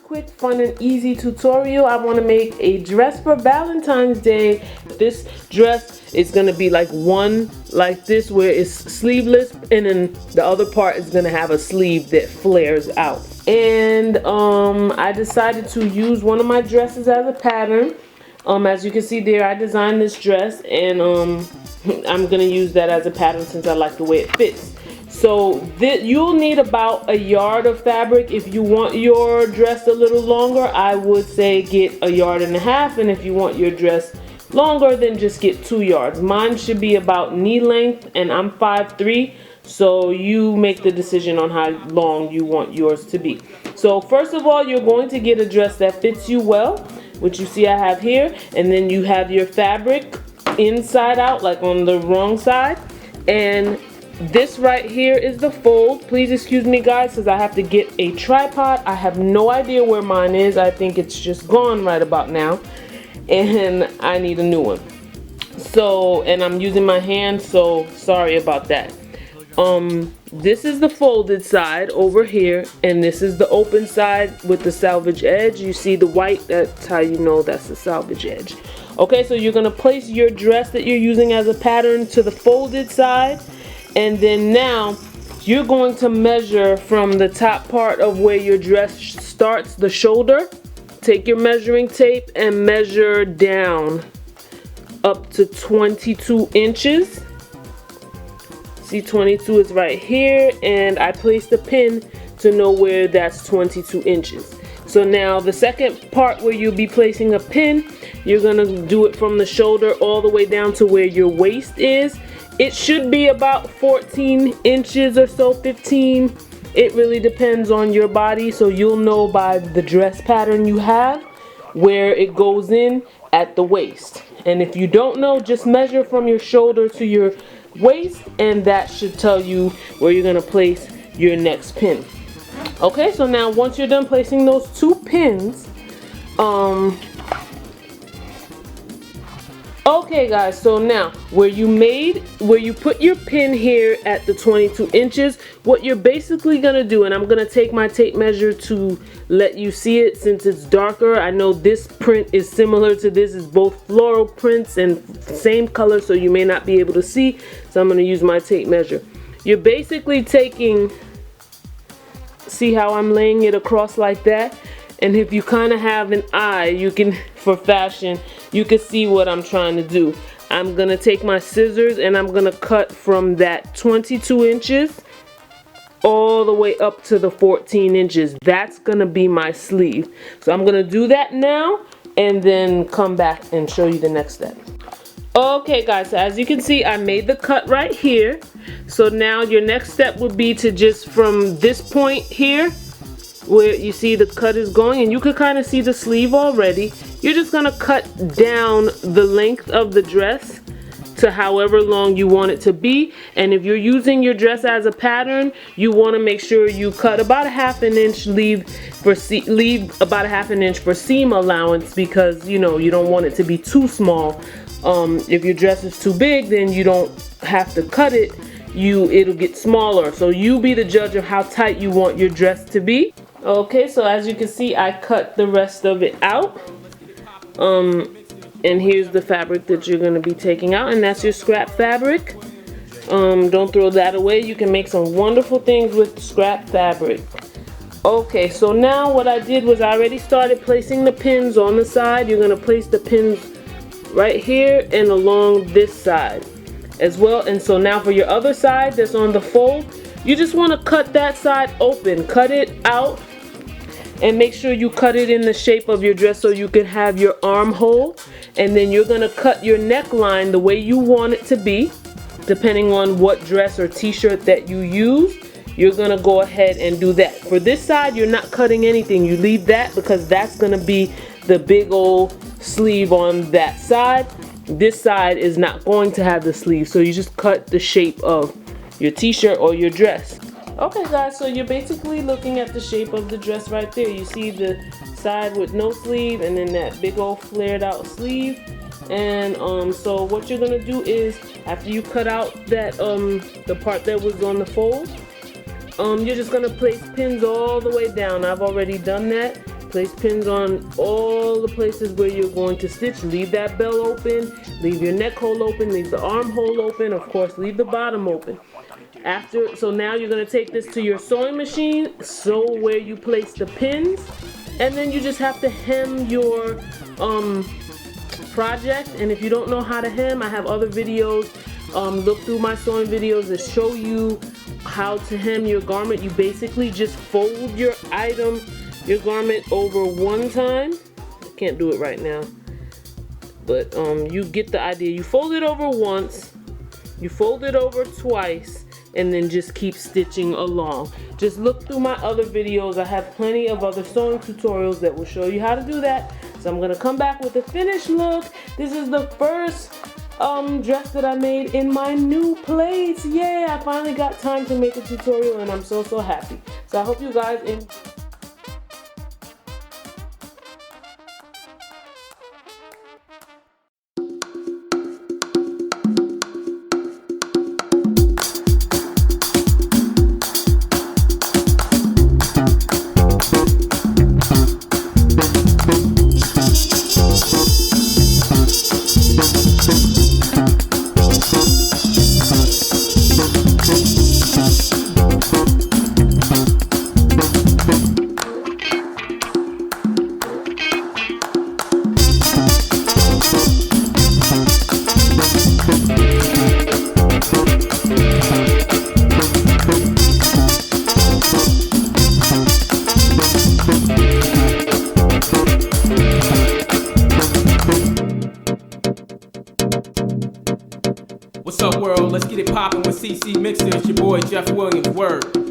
quick, fun, and easy tutorial. I want to make a dress for Valentine's Day. This dress is going to be like one like this where it's sleeveless, and then the other part is going to have a sleeve that flares out. And I decided to use one of my dresses as a pattern. As you can see there, I designed this dress, and I'm going to use that as a pattern since I like the way it fits. So you'll need about a yard of fabric. If you want your dress a little longer, I would say get a yard and a half. And if you want your dress longer, then just get 2 yards. Mine should be about knee length, and I'm 5'3", so you make the decision on how long you want yours to be. So first of all, you're going to get a dress that fits you well, which you see I have here, and then you have your fabric inside out, like on the wrong side, and this right here is the fold. Please excuse me guys, because I have to get a tripod. I have no idea where mine is. I think it's just gone right about now, and I need a new one. So, and I'm using my hand, so sorry about that. This is the folded side over here, and this is the open side with the salvage edge. You see the white, that's how you know that's the salvage edge. Okay, so you're gonna place your dress that you're using as a pattern to the folded side. And then now you're going to measure from the top part of where your dress starts, the shoulder. Take your measuring tape and measure down up to 22 inches. See, 22 is right here, and I placed a pin to know where that's 22 inches. So now the second part where you'll be placing a pin, you're gonna do it from the shoulder all the way down to where your waist is. It should be about 14 inches or so, 15. It really depends on your body, so you'll know by the dress pattern you have where it goes in at the waist. And if you don't know, just measure from your shoulder to your waist, and that should tell you where you're gonna place your next pin. Okay, so now once you're done placing those 2 pins, okay guys, so now where you put your pin here at the 22 inches, what you're basically gonna do, and I'm gonna take my tape measure to let you see it since it's darker. I know this print is similar to this, it's both floral prints and same color, so you may not be able to see, so I'm gonna use my tape measure. You're basically taking, see how I'm laying it across like that? And if you kind of have an eye, you can, for fashion, you can see what I'm trying to do. I'm gonna take my scissors and I'm gonna cut from that 22 inches all the way up to the 14 inches. That's gonna be my sleeve. So I'm gonna do that now and then come back and show you the next step. Okay guys, so as you can see, I made the cut right here. So now your next step would be to just from this point here, where you see the cut is going, and you can kind of see the sleeve already, you're just gonna cut down the length of the dress to however long you want it to be. And if you're using your dress as a pattern, you want to make sure you cut about a ½ inch, leave about a ½ inch for seam allowance, because you know you don't want it to be too small. If your dress is too big, then you don't have to cut it, it'll get smaller. So you be the judge of how tight you want your dress to be. Okay, so as you can see, I cut the rest of it out. And here's the fabric that you're going to be taking out, and that's your scrap fabric. Don't throw that away. You can make some wonderful things with scrap fabric. Okay, so now what I did was I already started placing the pins on the side. You're going to place the pins right here and along this side as well. And so now for your other side that's on the fold, you just want to cut that side open. Cut it out and make sure you cut it in the shape of your dress so you can have your armhole. And then you're going to cut your neckline the way you want it to be, depending on what dress or t-shirt that you use. You're going to go ahead and do that. For this side, you're not cutting anything. You leave that because that's going to be the big old sleeve on that side. This side is not going to have the sleeve, so you just cut the shape of your t-shirt or your dress. Okay guys, so you're basically looking at the shape of the dress right there. You see the side with no sleeve and then that big old flared out sleeve. And so what you're gonna do is, after you cut out that the part that was on the fold, you're just gonna place pins all the way down. I've already done that. Place pins on all the places where you're going to stitch. Leave that bell open, leave your neck hole open, leave the armhole open, of course leave the bottom open. So now you're going to take this to your sewing machine, sew where you place the pins, and then you just have to hem your project. And if you don't know how to hem, I have other videos. Look through my sewing videos that show you how to hem your garment. You basically just fold your garment over one time. I can't do it right now, but you get the idea. You fold it over once, you fold it over twice, and then just keep stitching along. Just look through my other videos. I have plenty of other sewing tutorials that will show you how to do that. So I'm gonna come back with a finished look. This is the first dress that I made in my new place. Yay, I finally got time to make a tutorial and I'm so happy. So I hope you guys enjoy. What's up, world? Let's get it poppin' with CC Mixer. It's your boy Jeff Williams. Word.